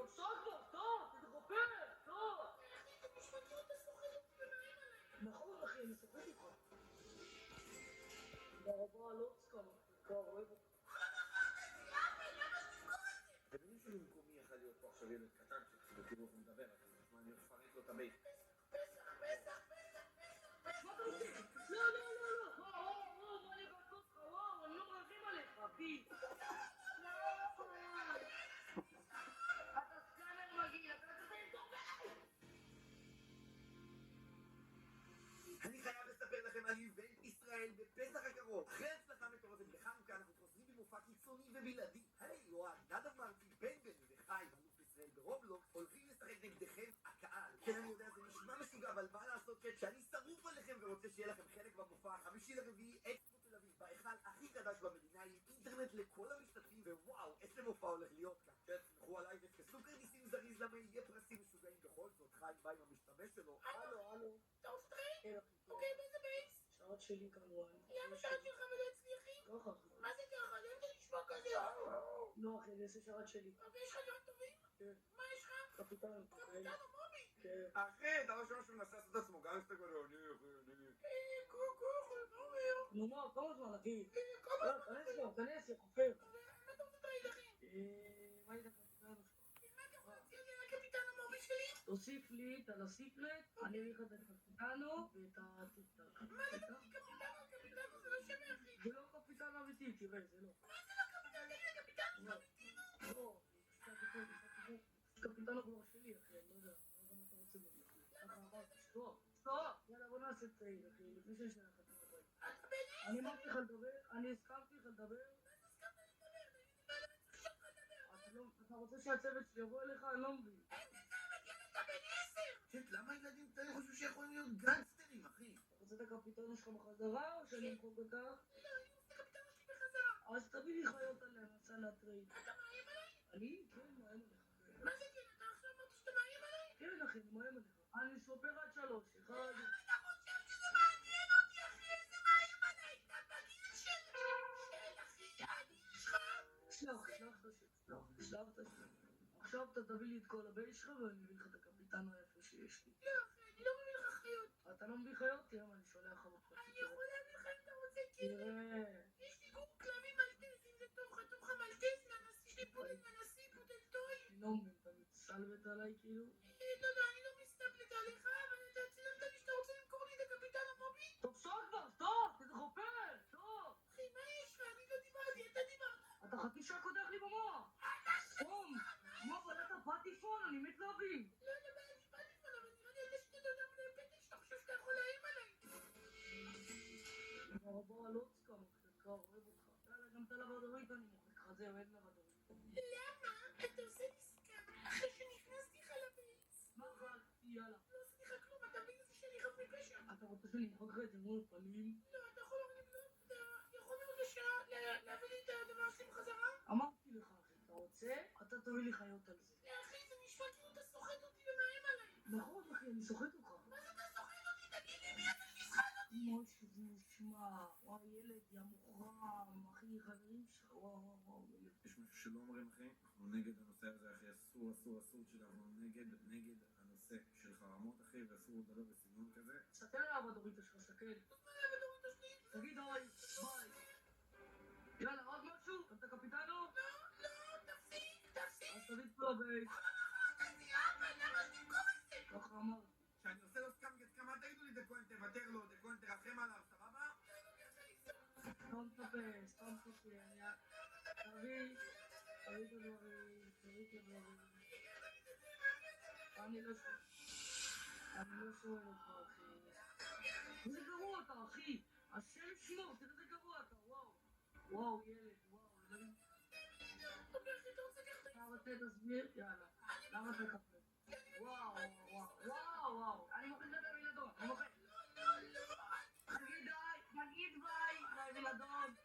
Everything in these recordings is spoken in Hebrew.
טוב, שעה כבר, טוב, תתחפר, טוב. אחי, זה נשמע כאילו אתה סוחט אותי ומאיים עליי. נכון, אחי, אני סוחט איתך. תודה רבה, לא סתם, בעיקר אוהב אותך. אתם יודעים שבמקומי יכל להיות פה עכשיו ילד קטן שתראו איך הוא מדבר, אז מה אני הולך לפרק לו את הבית. מה אתה רוצה? לא, לא, לא, לא. וואו, מה אני אבקש אותך? וואו, אני לא מרחם עליך, אחי. אתה סקאנר מגיע, אתה תתן. אני חייב לספר לכם על איבנט ישראל בפסח הקרוב. אחרי הצלחה מטורפת בחנוכה אנחנו חוזרים במופע קיצוני ובלעדי. היי, יואב, נדב מרטי, בן וחי, אלוף ישראל ברובלוקס, הולכים לשחק נגדכם הקהל. כן, אני יודע, זה נשמע משוגע, אבל מה לעשות שאני שרוף עליכם ורוצה שיהיה לכם חלק במופע החמישי לרביעי, אקספו תל אביב, בהיכל הכי חדש במדינה, עם אינטרנט לכל המשתתפים, ווואו, איזה מופע הולך להיות כאן. תסמכו עליי ותפסו כרטיסים זריז, למה יהיה פרסים משוגעים בכל זאת. חיים בא עם המשתמש שלו. הלו. אתה אוסטרי? כן, אחי. אוקיי, באיזה בייס? שעות שלי כמובן. למה שעות שלך ולא אצלי, אחי? ככה. מה זה ככה? למה אתה נשמע כזה? לא, אחי, אני אעשה שעות שלי. אוקיי, יש לך דברים טובים? כן. מה יש לך? קפיטן. קפיטן או מובי? כן. אחי, אתה לא שומע שהוא מנסה לעשות את עצמו, גם שאתה קורא, אני... קוקו, מה אומר? נו, מה, כמה זמן, אחי? כמה? לא, כנס לו, כנס, יא חופר. מה אתה רוצה להגיד, אחי? מה היית קפיטן? מה אתה יכול להציע לי על הקפיטן המובי שלי? תוסיף לי את הסיקרט, אני אביא לך את הקפיטנו ואת הטיקטק. מה זה קפיטנו? קפיטנו זה לא שם, אחי. זה לא קפיטן אמיתי, תראה, זה לא. מה זה לא קפיטן? תגיד, הקפיטן זה אמיתי, נו. לא, קפיטן כבר שלי, אחי, אני לא יודע מה אתה רוצה ממני. ככה אמרתי, סטופ, יאללה בוא נעשה טרייד, אחי, לפני שיש לך את הבית. אתה בן אני אמרתי לך לדבר, אני הסכמתי לך לדבר. מה זה הסכמת לי לדבר? תגיד לי מה אני צריך שלך לדבר? אתה רוצה שהצוות שלי יבוא אליך? אני לא מבין. איזה צוות, ילד, אתה בן 10! שיט, למה ילדים קטנים חושבים שיכולים להיות גנגסטרים, אחי? אתה רוצה את הקפיטן שלך בחזרה או שאני אמחוק אותך? לא, אני רוצה קפיטן שלי בחזרה. אז תביא לי חיות עליה, נעשה לה טרייד. אתה מאיים עליי? אני? כן, מאיים עליך. מה זה כן? אתה עכשיו אמרת שאתה מאיים עליי? כן, אחי, אני מאיים עליך. אני סופר עד 3, 1... אתה חושב שזה מעניין אותי, אחי? איזה מאיים עליי? אתה בגיל של אחי, אני שלך? שלח את השם. עכשיו אתה תביא לי את כל הבייס שלך ואני אביא לך את הקפיטן היפה שיש לי. לא, אחי, אני לא מביא לך חיות. אתה לא מביא חיות? תראה מה אני שולח לך בפרטי. אני יכול להביא לך אם אתה רוצה, כאילו. תראה. יש לי גור כלבים מלטז, אם זה טוב, חתום לך מלטז לנשיא, יש לי פודל לנשיא, פודל טוי. אני לא מבין, אתה מצטלבט עליי כאילו? לא, אני לא מסתכלת עליך, אבל אתה צילמת לי שאתה רוצה למכור לי את הקפיטן המובי? טוב, שעה כבר, סטופ, תתחפר, סטופ. אחי, מה יש לך? אני לא דיברתי, אתה דיברת. אתה חצי שעה קודח לי במוח. קום, כמו בלעת פטיפון, אני מת להבין. לא, אני באתי פה, אבל נראה לי אתה שאתה יודע מלא פטל שאתה חושב שאתה יכול להעיר עליי. תודה רבה, לא סתם, חלקה, אוהב אותך. יאללה, גם את הלבדורית אני מוחק לך, זהו, אין לבדורית. למה? אתה עושה לי סקאם אחרי שנכנסתי לך לבייס. מה חל? יאללה. לא עשיתי לך כלום, אתה מבין איזה שאני חף מפשע. אתה רוצה שאני אמחק לך את זה מול פנים? לא, אתה יכול יכול בבקשה להביא לי את הדבר שלי בחזרה? אמרתי לך, אחי, אתה רוצה? אתה תביא לי חיות על זה. אחי, זה נשמע כאילו אתה סוחט אותי ומאיים עליי. נכון, אחי, אני סוחט אותך. מה זה אתה סוחט אותי? תגיד לי, מי אתה שתסחט אותי? כמו שזה נשמע, וואי, ילד, יא מוחרם, אחי, חברים שלך, וואו, ילד. יש משהו שלא אומרים, אחי? אנחנו נגד הנושא הזה, אחי, אסור שאנחנו נגד הנושא של חרמות, אחי, ואסור לדבר בסגנון כזה. סתכל על הבדוריטה שלך, סתכל. מה זה הבדורית שלי? תגיד אוי, ביי. יאללה, עוד משהו? אתה קפיטנו? לא, תפסיק. אז תביא את כל הבייס. למה שתמכור את זה? ככה אמרתי. כשאני עושה לו סקאם גסקאם, אל תגידו לי דקוין, תוותר לו, דקוין, תרחם עליו, סבבה? סתום את הפה, תביא את הדברים. אני לא שואל אותך, אחי. איזה גרוע אתה, אחי. השם ישמור, תראה איזה גרוע אתה, וואו, ילד, אלוהים. אתה רוצה תסביר? יאללה. למה אתה קפה? וואו. אני מוכן לדבר בילדון, אני מוכן. תגיד ביי, בילדון.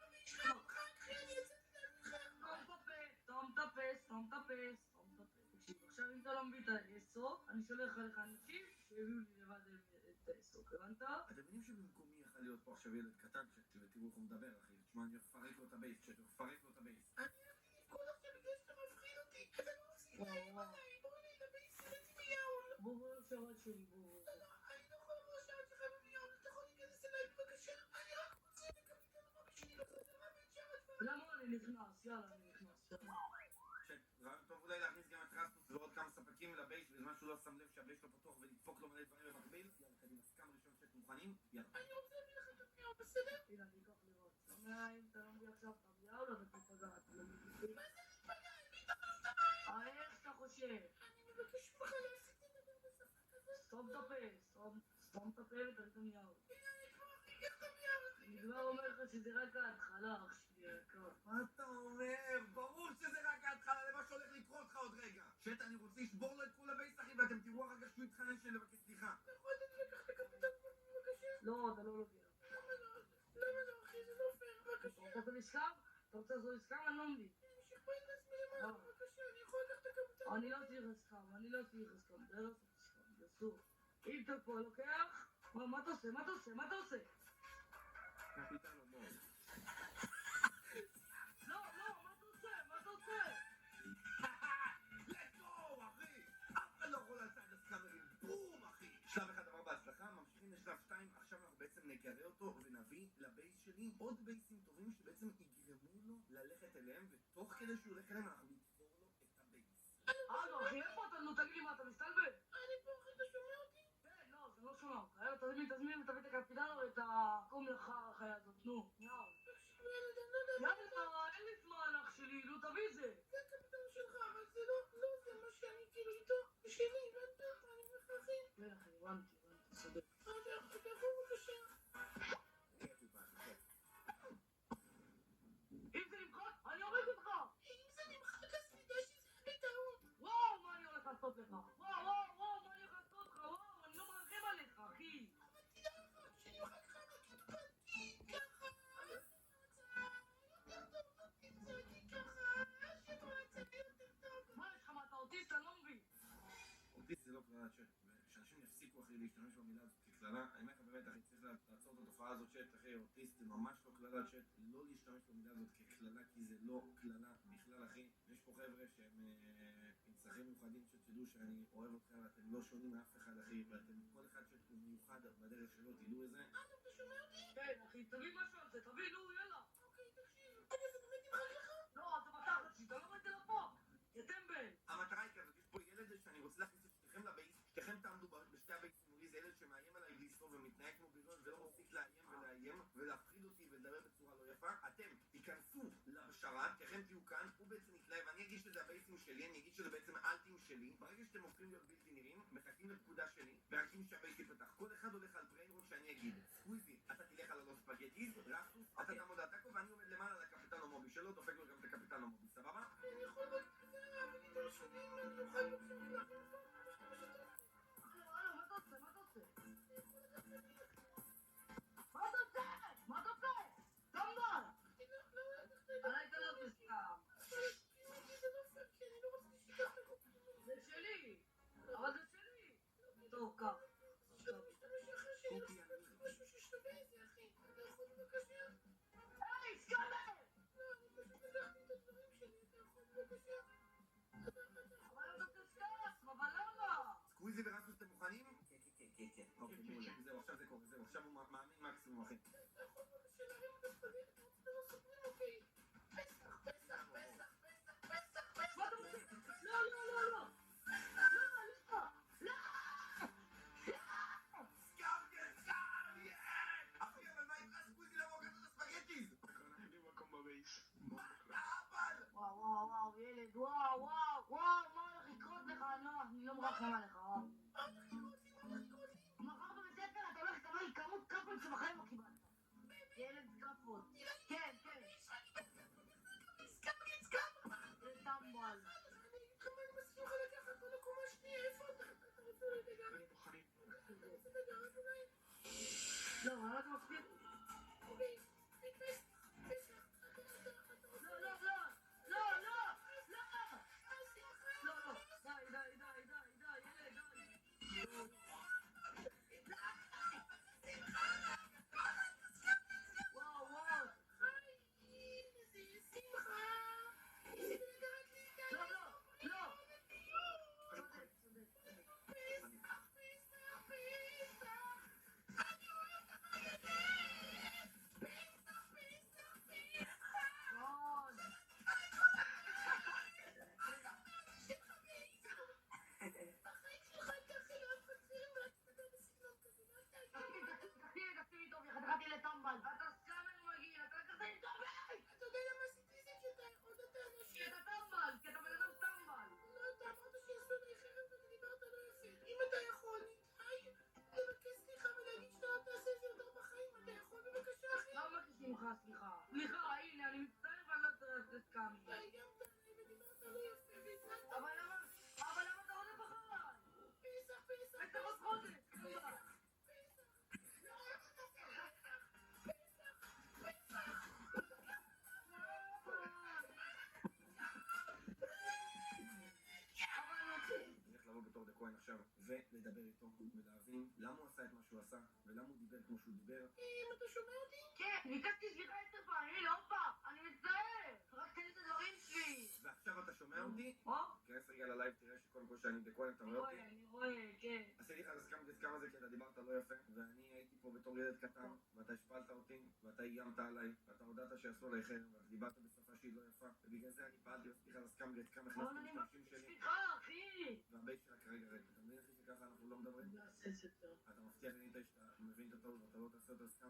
סתום את הפה. תקשיב, עכשיו אם אתה לא מביא את העסוק, אני שולח לך אנשים שיביאו לי לבד את העסוק, הבנת? אתם מבינים שבמקומי יכל להיות פה עכשיו ילד קטן ותראו איך הוא מדבר, אחי? תשמע, אני הולך לפרק לו את הבייס. אני הולך לפגוש עכשיו בגלל שאתה מפחיד אותי. אתה לא מפסיק להעיר עליי. שרת שלי, בוא. אני לא יכולה לומר שאת שחייבים להיות, אתה יכול להיכנס אליי בבקשה? אני רק רוצה לקפיטן המובי שלי בחזרה ואת שרת למה אני נכנס? יאללה, אני נכנס. רעיון טוב אולי להכניס גם את רסטוס ועוד כמה ספקים לבייס בזמן שהוא לא שם לב שהבייס לא פתוח ולדפוק לו מלא דברים במקביל. יאללה, קדימה, סכם ראשון שאת מוכנים? יאללה. אני רוצה להביא לך את הפנייה, בסדר? הנה, אני אקח לראות. אם אתה לא מביא עכשיו את המליאה או לא, אתה תיפגע. אתה לא מביא. מה זה מתפגע? עם מי תפס את הבעיה? איך אתה חושב? אני מבקש ממך להפסיק לדבר בשפה כזאת. סתום את הפה, סתום את הפה ותרים את הנייר. הנה, אני כבר אקח את הנייר. אני כבר אומר לך שזה רק ההתחלה, אח שלי היקר. מה אתה אומר? ברור שזה רק ההתחלה למה שהולך לקרות לך עוד רגע. שט, אני רוצה לשבור לו את כל הבייס אחי ואתם תראו אחר כך שהוא יתחנן שאני לבקש סליחה. אתה יכול לתת לי לקחת את הקפיטן בבקשה? לא, אתה לא לוקח. למה לא? למה לא, אחי? זה לא פייר, אתה בבקשה. רוצה לעסקה? אתה רוצה לעשות עסקה? אני לא מבין. אני משכפל את עצמי למעלה, בבקשה, אני יכול לקחת את הקפיטן. אני לא צריך עסקה, אני לא צריך עסקה. זה לא צריך עסקה, זה אסור. אם אתה פה לוקח, מה אתה עושה? מה אתה עושה? מה אתה עושה? קפיטן אומר. לא, מה אתה עושה? מה אתה עושה? לגו, אחי! אף אחד לא יכול לעשות הסקאמרים. בום, אחי! שלב אחד עבר בהצלחה, ממשיכים לשלב 2. עכשיו אנחנו בעצם נגרה אותו ונביא לבייס שלי עוד בייסים טובים שבעצם יגרמו לו ללכת אליהם, ותוך כדי שהוא הולך אליהם אנחנו נתפור לו את הבייס. לא, אחי, איפה אתה? נו, תגיד לי מה, אתה מסתלבט? אני פה, אחי, אתה שומע אותי? כן, לא, זה לא שומע אותך. יאללה, תזמין ותביא את הקפיטן או את הקום לך החיה הזאת, נו. יאללה. ילד, אני לא יודע. יאללה, אין לי זמן, אח שלי, נו, תביא זה. זה הקפיטן שלך, אבל זה לא זה מה שאני כאילו איתו. זה שלי, הבנת? אני אומר לך, אחי. כן, אחי, הבנתי, צודק. אתה יכול בבקשה. אם זה נמחק, אני הורג אותך! אם זה נמחק, אז תדע שזה בטעות. וואו, מה אני הולך לעשות לך? וואו, מה אני הולך לעשות לך? וואו, אני לא מרחם עליך, אחי! אבל תדע לך, שנמחק לך מהקיטפנטי, ככה. יותר טוב, לא תמצא אותי ככה. שבועצה לי יותר טוב. מה יש לך, מה אתה אוטיסט? אני לא מבין. אוטיסט זה לא קללת שט, ושאנשים יפסיקו אחי להשתמש במילה הזאת כקללה, האמת באמת אחי צריך לעצור את התופעה הזאת שט אחי, אוטיסט זה ממש לא קללת שט, לא להשתמש במילה הזאת כקללה כי זה לא קללה בכלל אחי, יש פה חבר'ה שהם עם צרכים מיוחדים שתדעו שאני אוהב אתכם ואתם לא שונים מאף אחד אחי, ואתם כל אחד שהוא מיוחד בדרך שלו, תדעו את זה. אתה שומע אותי? כן, אחי, תביא משהו על זה, תביא, נו, יאללה. אוקיי, תקשיב. זה באמת נמחק לך? לא, אתה בתחת שלי, אתה לא רואה טלפון. יא טמבל. המטרה היא כזאת, יש פה ילד שאני רוצה להכניס את שתיכם לבייס, שתיכם תעמדו בשתי הבייסים מולי, זה ילד שמאיים עליי להסתובב ומתנהג כמו בריון ולא מפסיק לאיים ולהפחיד אותי ולדבר בצורה לא יפה. אתם תיכנסו לשרת, שתיכם תהיו כאן, הוא בעצם יתלהב, אני אגיש שזה הבייסים שלי, אני אגיש שזה בעצם אלטים שלי, ברגע שאתם הופכים להיות בלתי נראים, מחכים לפקודה שלי, ורקים שהבייס יפתח, כל אחד הולך על בריינרון שאני אגיד, סקוויזי, אתה תלך על הלוס ספגטיז, רסטוס, אתה תעמוד על טאקו ואני עומד למעלה לקפיטן המובי שלו, דופק לו גם את הקפיטן המובי, סבבה? אני יכול רק זה, אבל אני לא שומע אם אני אוכל בבקשה להכין אותו. מה אתה עושה? מה אתה עושה? מה אתה עושה? תמבל! עליי אתה לא תסתם. זה שלי! אבל זה שלי! טוב, קח. היי, סקאבר! אבל אתה תסתם, אבל למה? סקוויזי ורסטוס אתם מוכנים? כן. אוקיי, מעולה. זהו, עכשיו זה קורה, זהו, עכשיו הוא מאמין מקסימום אחי. מה אתה רוצה? לא! אחי, אבל מה איתך סקוויזי לבוא כזה לספגטיז? וואו, ילד, וואו, מה הולך לקרות לך? אני לא מרחם עליך, וואו. מחר בבית ספר אתה הולך לקבל כמות כפות שבחיים לא קיבלת. ילד כפות. כן. זה טמבל. לא, אבל אתה מספיק. הסכמתי. אתה איימת עליי ודיברת לא יפה והתנהגת. אבל למה אתה עונה בכלל? פסח, היית ראש חודש, כמה? צריך לבוא בתור דה כהן עכשיו ולדבר איתו ולהבין למה הוא עשה את מה שהוא עשה ולמה הוא דיבר כמו שהוא דיבר. אתה שומע אותי? כן, ביקשתי סליחה 10 פעמים, עוד פעם, אני מצטער. רק תן לי את הדברים שלי. ועכשיו אתה שומע אותי? או? כנס רגע ללייב, תראה שקודם כל שאני דה כהן, אתה רואה אותי? אני רואה, כן. עשיתי לך הסכם הזה כי אתה דיברת לא יפה ואני הייתי פה בתור ילד קטן ואתה השפלת אותי ואתה איימת עליי ואתה הודעת שאסור עליי חרם ואתה דיברת בשפה שהיא לא יפה ובגלל זה אני פעלתי ועשיתי לך הסכם כמה אבל הכנסתי אני משתמשים מבקש שלי סליחה, אחי. והבייס שלך רגע, אתה מבין אחי שככה אנחנו לא מדברים? נעשה את זה טוב. אתה מבטיח לי שאתה מבין את הטעות ואתה לא תעשה אותו הסכם